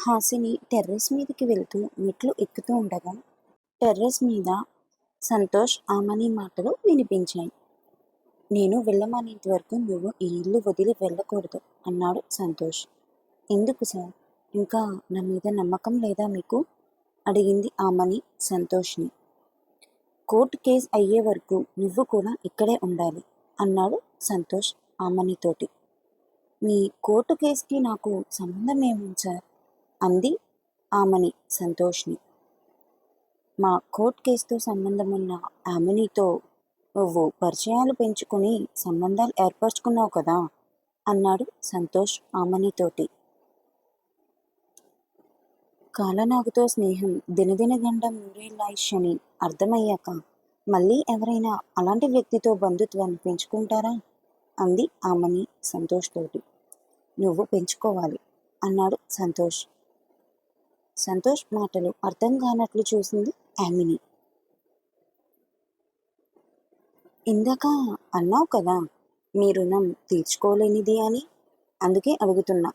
Hasini terrace మీదకి వెళ్తూ మెట్లు ఎక్కుతూ ఉండగా టెర్రస్ మీద సంతోష్ ఆమని మాటలు వినిపించాయి. నేను వెళ్ళమనేంత వరకు నువ్వు ఈ ఇల్లు వదిలి వెళ్ళకూడదు అన్నాడు సంతోష్. ఎందుకు సార్, ఇంకా నా మీద నమ్మకం లేదా మీకు? అడిగింది ఆమని సంతోష్ని. కోర్టు కేసు అయ్యే వరకు నువ్వు కూడా ఇక్కడే ఉండాలి అన్నాడు సంతోష్ ఆమనితోటి. మీ కోర్టు కేసుకి నాకు సంబంధం ఏముంది సార్? అంది ఆమని సంతోష్ని. మా కోర్టు కేసుతో సంబంధం ఉన్న ఆమెనితో నువ్వు పరిచయాలు పెంచుకుని సంబంధాలు ఏర్పరచుకున్నావు కదా అన్నాడు సంతోష్ ఆమనితోటి. కాలనాగుతో స్నేహం దినదినగండం నూరేళ్ళాయుష్ అని అర్థమయ్యాక మళ్ళీ ఎవరైనా అలాంటి వ్యక్తితో బంధుత్వాన్ని పెంచుకుంటారా? అంది ఆమని సంతోష్ తోటి. నువ్వు పెంచుకోవాలి అన్నాడు సంతోష్. సంతోష్ మాటలు అర్థం కానట్లు చూసింది ఆమిని. ఇందాక అన్నావు కదా మీ రుణం తీర్చుకోలేనిది అని, అందుకే అడుగుతున్నా.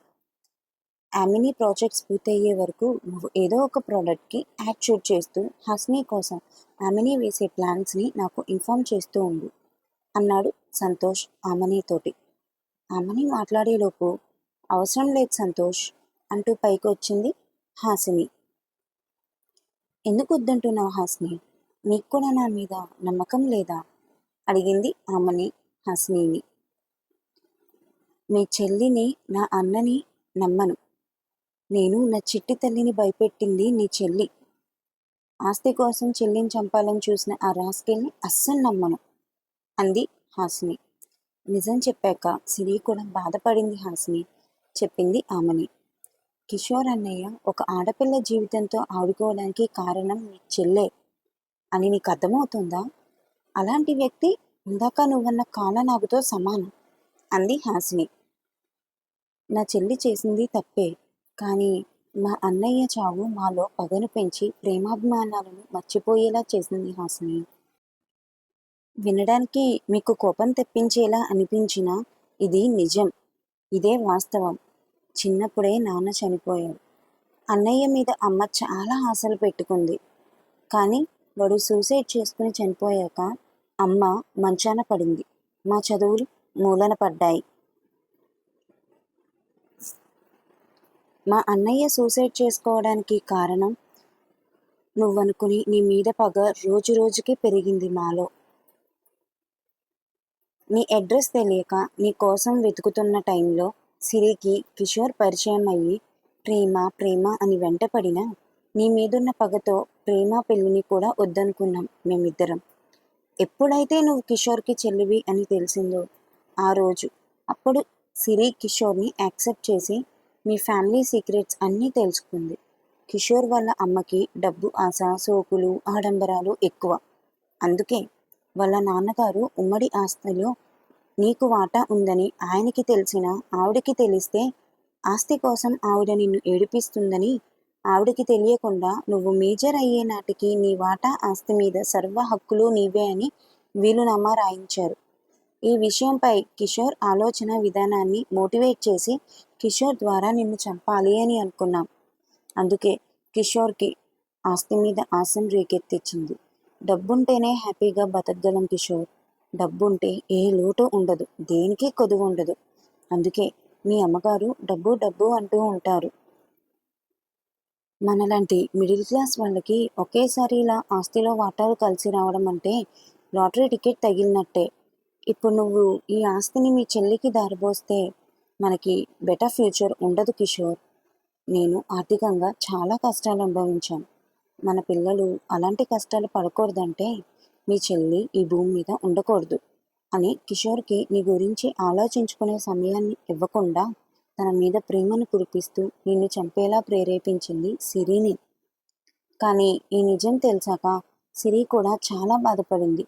ఆమిని ప్రాజెక్ట్స్ పూర్తయ్యే వరకు నువ్వు ఏదో ఒక ప్రోడక్ట్కి యాడ్ షూట్ చేస్తూ హస్నీ కోసం ఆమిని వేసే ప్లాన్స్ని నాకు ఇన్ఫార్మ్ చేస్తూ ఉండు అన్నాడు సంతోష్ ఆమనితోటి. ఆమని మాట్లాడేలోపు అవసరం లేదు సంతోష్ అంటూ పైకి వచ్చింది హాసిని. ఎందుకు వద్దంటున్నావు హాసిని? నీకు కూడా నా మీద నమ్మకం లేదా? అడిగింది ఆమని హాసినిని. మీ చెల్లిని నా అన్నని నమ్మను. నేను నా చిట్టి తల్లిని భయపెట్టింది నీ చెల్లి. ఆస్తి కోసం చెల్లిని చంపాలని చూసిన ఆ రాస్కెల్ని అస్సలు నమ్మను అంది హాసిని. నిజం చెప్పాక సిరి కూడా బాధపడింది హాసిని, చెప్పింది ఆమని. కిషోర్ అన్నయ్య ఒక ఆడపిల్ల జీవితంతో ఆడుకోవడానికి కారణం మీ చెల్లే అని నీకు అర్థమవుతుందా? అలాంటి వ్యక్తి ఇందాక నువ్వన్న కాలనాగుతో సమానం అంది హాసిని. నా చెల్లి చేసింది తప్పే, కానీ మా అన్నయ్య చావు మాలో పగను పెంచి ప్రేమాభిమానాలను మర్చిపోయేలా చేసింది హాసిని. వినడానికి మీకు కోపం తెప్పించేలా అనిపించినా ఇది నిజం, ఇదే వాస్తవం. చిన్నప్పుడే నాన్న చనిపోయాడు. అన్నయ్య మీద అమ్మ చాలా ఆశలు పెట్టుకుంది. కానీ వాడు సూసైడ్ చేసుకుని చనిపోయాక అమ్మ మంచాన పడింది. మా చదువులు మూలన పడ్డాయి. మా అన్నయ్య సూసైడ్ చేసుకోవడానికి కారణం నువ్వనుకుని నీ మీద పగ రోజు రోజుకి పెరిగింది మాలో. నీ అడ్రస్ తెలియక నీ కోసం వెతుకుతున్న టైంలో సిరికి కిషోర్ పరిచయం అయ్యి ప్రేమ ప్రేమ అని వెంటపడిన నీ మీదున్న పగతో ప్రేమ పెళ్ళిని కూడా వద్దనుకున్నాం మేమిద్దరం. ఎప్పుడైతే నువ్వు కిషోర్కి చెల్లివి అని తెలిసిందో ఆ రోజు అప్పుడు సిరి కిషోర్ని యాక్సెప్ట్ చేసి మీ ఫ్యామిలీ సీక్రెట్స్ అన్నీ తెలుసుకుంది. కిషోర్ వాళ్ళ అమ్మకి డబ్బు ఆశ, సోకులు, ఆడంబరాలు ఎక్కువ. అందుకే వాళ్ళ నాన్నగారు ఉమ్మడి ఆస్తిలో నీకు వాటా ఉందని ఆయనకి తెలిసినా ఆవిడకి తెలిస్తే ఆస్తి కోసం ఆవిడ నిన్ను ఏడిపిస్తుందని ఆవిడకి తెలియకుండా నువ్వు మేజర్ అయ్యే నాటికి నీ వాటా ఆస్తి మీద సర్వ హక్కులు నీవే అని వీలునామా రాయించారు. ఈ విషయంపై కిషోర్ ఆలోచన విధానాన్ని మోటివేట్ చేసి కిషోర్ ద్వారా నిన్ను చంపాలి అని అనుకున్నాం. అందుకే కిషోర్కి ఆస్తి మీద ఆశం రేకెత్తించింది. డబ్బుంటేనే హ్యాపీగా బతకగలం కిషోర్. డబ్బుంటే ఏ లోటు ఉండదు, దేనికి కొదువు ఉండదు. అందుకే మీ అమ్మగారు డబ్బు డబ్బు అంటూ ఉంటారు. మనలాంటి మిడిల్ క్లాస్ వాళ్ళకి ఒకేసారి ఇలా ఆస్తిలో వాటాలు కలిసి రావడం అంటే లాటరీ టికెట్ తగిలినట్టే. ఇప్పుడు నువ్వు ఈ ఆస్తిని మీ చెల్లికి దారబోస్తే మనకి బెటర్ ఫ్యూచర్ ఉండదు కిషోర్. నేను ఆర్థికంగా చాలా కష్టాలు అనుభవించాను. మన పిల్లలు అలాంటి కష్టాలు పడకూడదంటే మీ చెల్లి ఈ భూమి మీద ఉండకూడదు అని కిషోర్కి నీ గురించి ఆలోచించుకునే సమయాన్ని ఇవ్వకుండా తన మీద ప్రేమను కురిపిస్తూ నిన్ను చంపేలా ప్రేరేపించింది సిరిని. కానీ ఈ నిజం తెలిసాక సిరి కూడా చాలా బాధపడింది.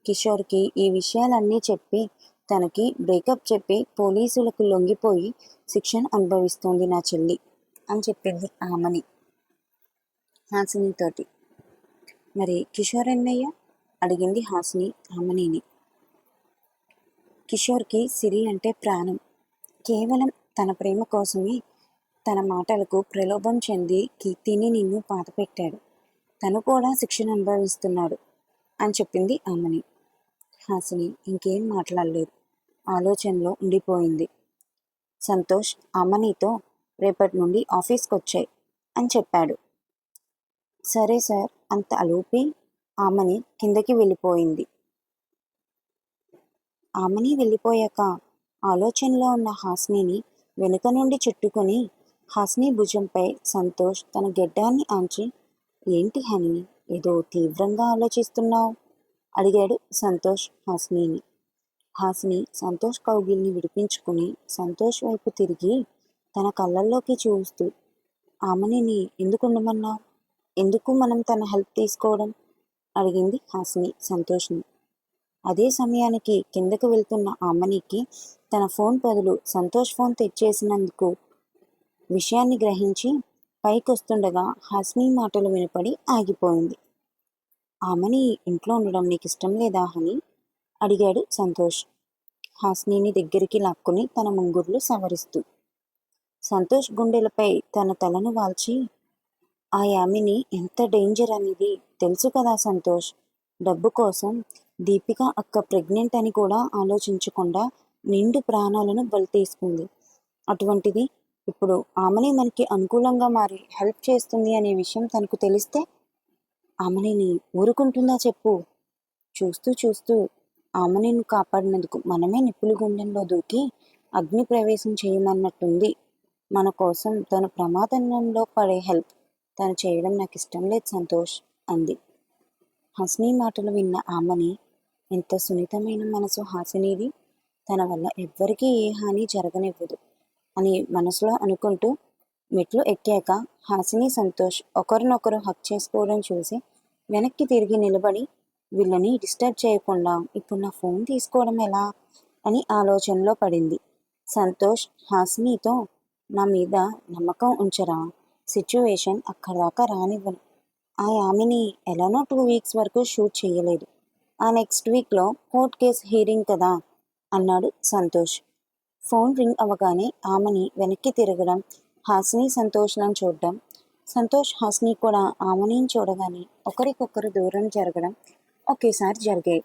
కిషోర్కి ఈ విషయాలన్నీ చెప్పి తనకి బ్రేకప్ చెప్పి పోలీసులకు లొంగిపోయి శిక్షను అనుభవిస్తోంది నా చెల్లి అని చెప్పింది ఆమని హాసినితోటి. మరి కిషోర్ అన్నయ్య? అడిగింది హాసిని ఆమనిని. కిషోర్కి సిరి అంటే ప్రాణం. కేవలం తన ప్రేమ కోసమే తన మాటలకు ప్రలోభం చెంది కీర్తిని నిన్ను పాతపెట్టాడు. తను కూడా శిక్షను అనుభవిస్తున్నాడు అని చెప్పింది ఆమెని. హాసిని ఇంకేం మాట్లాడలేదు. ఆలోచనలో ఉండిపోయింది. సంతోష్ అమ్మనితో రేపటి నుండి ఆఫీస్కి వచ్చాయి అని చెప్పాడు. సరే సార్ అంత అలోపి ఆమెని కిందకి వెళ్ళిపోయింది. ఆమెని వెళ్ళిపోయాక ఆలోచనలో ఉన్న హాసినిని వెనుక నుండి చుట్టుకొని హాసిని భుజంపై సంతోష్ తన గెడ్డాన్ని ఆంచి, ఏంటి హని, ఏదో తీవ్రంగా ఆలోచిస్తున్నావు అడిగాడు సంతోష్ హాసినిని. హాసిని సంతోష్ కౌగిల్ని విడిపించుకుని సంతోష్ వైపు తిరిగి తన కళ్ళల్లోకి చూస్తూ, ఆమెని ఎందుకు ఉండమన్నావు, ఎందుకు మనం తన హెల్ప్ తీసుకోవడం అడిగింది హాసిని సంతోష్ని. అదే సమయానికి కిందకు వెళ్తున్న ఆమనికి తన ఫోన్ బదులు సంతోష్ ఫోన్ తెచ్చేసినందుకు విషయాన్ని గ్రహించి పైకొస్తుండగా హాసిని మాటలు వినపడి ఆగిపోయింది. ఆమని ఇంట్లో ఉండడం నీకు ఇష్టం లేదా అని అడిగాడు సంతోష్ హాసినిని దగ్గరికి లాక్కుని తన ముంగుర్లు సవరిస్తూ. సంతోష్ గుండెలపై తన తలను వాల్చి, ఆ యామిని ఎంత డేంజర్ అనేది తెలుసు కదా సంతోష్, డబ్బు కోసం దీపిక అక్క ప్రెగ్నెంట్ అని కూడా ఆలోచించకుండా నిండు ప్రాణాలను బలి తీసుకుంది. అటువంటిది ఇప్పుడు ఆమెని మనకి అనుకూలంగా మారి హెల్ప్ చేస్తుంది అనే విషయం తనకు తెలిస్తే ఆమెని ఊరుకుంటుందా చెప్పు. చూస్తూ చూస్తూ ఆమెను కాపాడినందుకు మనమే నిప్పులు గుండెంలో దూకి అగ్ని ప్రవేశం చేయమన్నట్టుంది. మన కోసం తను ప్రమాదంలో పడే హెల్ప్ తను చేయడం నాకు ఇష్టం లేదు సంతోష్ అంది. హాసిని మాటలు విన్న ఆమెని, ఎంత సున్నితమైన మనసు హాసినిది, తన వల్ల ఎవ్వరికీ ఏ హాని జరగనివ్వదు అని మనసులో అనుకుంటూ మెట్లు ఎక్కాక హాసిని సంతోష్ ఒకరినొకరు హక్ చేసుకోవడం చూసి వెనక్కి తిరిగి నిలబడి, వీళ్ళని డిస్టర్బ్ చేయకుండా ఇప్పుడు నా ఫోన్ తీసుకోవడం ఎలా అని ఆలోచనలో పడింది. సంతోష్ హాసినితో, నా మీద నమ్మకం ఉంచరా, సిచ్యువేషన్ అక్కడిదాకా రానివ్వను. ఆ యామిని ఎలానో 2 వీక్స్ వరకు షూట్ చేయలేదు. ఆ నెక్స్ట్ వీక్లో కోర్ట్ కేస్ హీరింగ్ కదా అన్నాడు సంతోష్. ఫోన్ రింగ్ అవ్వగానే ఆమెని వెనక్కి తిరగడం, హాసిని సంతోష్లను చూడడం, సంతోష్ హాసిని కూడా ఆమెని చూడగానే ఒకరికొకరు దూరం జరగడం ఒకేసారి జరిగాయి.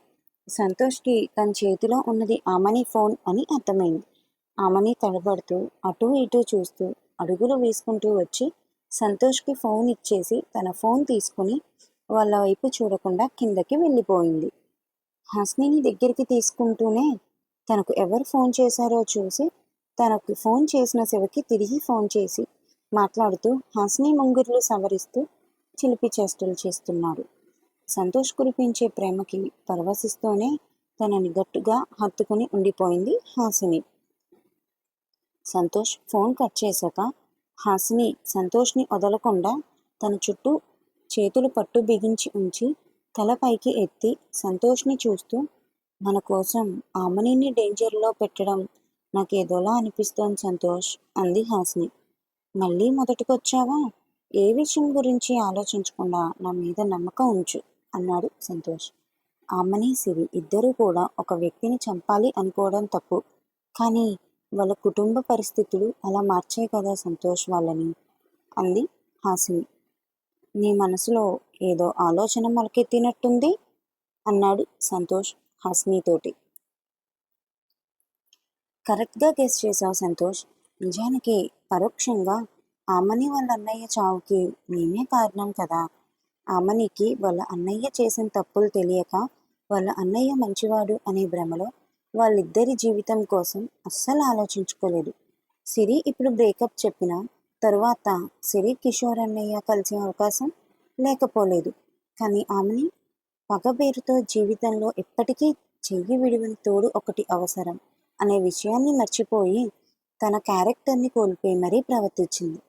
సంతోష్కి తన చేతిలో ఉన్నది ఆమెని ఫోన్ అని అర్థమైంది. ఆమెని తడబడుతూ అటూ ఇటూ చూస్తూ అడుగులు వేసుకుంటూ వచ్చి సంతోష్కి ఫోన్ ఇచ్చేసి తన ఫోన్ తీసుకుని వాళ్ళ వైపు చూడకుండా కిందకి వెళ్ళిపోయింది. హాసినిని దగ్గరికి తీసుకుంటూనే తనకు ఎవరు ఫోన్ చేశారో చూసి తనకు ఫోన్ చేసిన శివకి తిరిగి ఫోన్ చేసి మాట్లాడుతూ హాసిని ముంగుర్లు సవరిస్తూ చిలిపి చేష్టలు చేస్తున్నాడు. సంతోష్ కురిపించే ప్రేమకి పరవశిస్తూనే తనని గట్టిగా హత్తుకుని ఉండిపోయింది హాసిని. సంతోష్ ఫోన్ కట్ చేశాక హాసిని సంతోష్ని వదలకుండా తన చుట్టూ చేతులు పట్టు బిగించి ఉంచి తల పైకి ఎత్తి సంతోష్ని చూస్తూ, మన కోసం ఆమెని డేంజర్లో పెట్టడం నాకేదోలా అనిపిస్తోంది సంతోష్ అంది హాసిని. మళ్ళీ మొదటికొచ్చావా, ఏ విషయం గురించి ఆలోచించకుండా నా మీద నమ్మకం ఉంచు అన్నాడు సంతోష్. ఆమెని సిరి ఇద్దరూ కూడా ఒక వ్యక్తిని చంపాలి అనుకోవడం తప్పు, కానీ వాళ్ళ కుటుంబ పరిస్థితులు అలా మార్చాయి కదా సంతోష్ వాళ్ళని అంది హాసిని. నీ మనసులో ఏదో ఆలోచన మొలకెత్తినట్టుంది అన్నాడు సంతోష్ హాసినితోటి. కరెక్ట్గా గెస్ చేశావు సంతోష్. నిజానికి పరోక్షంగా ఆమని వాళ్ళ అన్నయ్య చావుకి నేనే కారణం కదా. ఆమనికి వాళ్ళ అన్నయ్య చేసిన తప్పులు తెలియక వాళ్ళ అన్నయ్య మంచివాడు అనే భ్రమలో వాళ్ళిద్దరి జీవితం కోసం అస్సలు ఆలోచించుకోలేదు. సిరి ఇప్పుడు బ్రేకప్ చెప్పిన తరువాత సిరి కిషోర్ అన్నయ్య కలిసే అవకాశం లేకపోలేదు. కానీ ఆమెని పగ పేరుతో జీవితంలో ఎప్పటికీ చెయ్యి విడివని తోడు ఒకటి అవసరం అనే విషయాన్ని మర్చిపోయి తన క్యారెక్టర్ని కోల్పోయి మరీ ప్రవర్తించింది.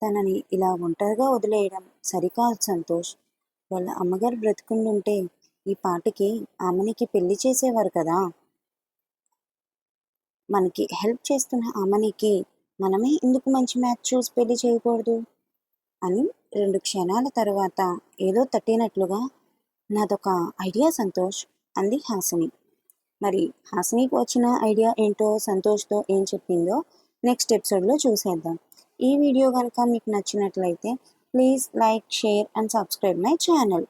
తనని ఇలా ఒంటరిగా వదిలేయడం సరికాదు సంతోష్. వాళ్ళ అమ్మగారు బ్రతుకుండుంటే ఈ పాటికి ఆమెనికి పెళ్లి చేసేవారు కదా. మనకి హెల్ప్ చేస్తున్న ఆమెనికి మనమే ఎందుకు మంచి మ్యాచ్ చూసి పెళ్లి చేయకూడదు అని 2 క్షణాల తర్వాత ఏదో తట్టినట్లుగా, నాదొక ఐడియా సంతోష్ అంది హాసిని. మరి హాసినికి వచ్చిన ఐడియా ఏంటో సంతోష్తో ఏం చెప్పిందో నెక్స్ట్ ఎపిసోడ్లో చూసేద్దాం. ఈ వీడియో కనుక మీకు నచ్చినట్లయితే please like, share and subscribe my channel.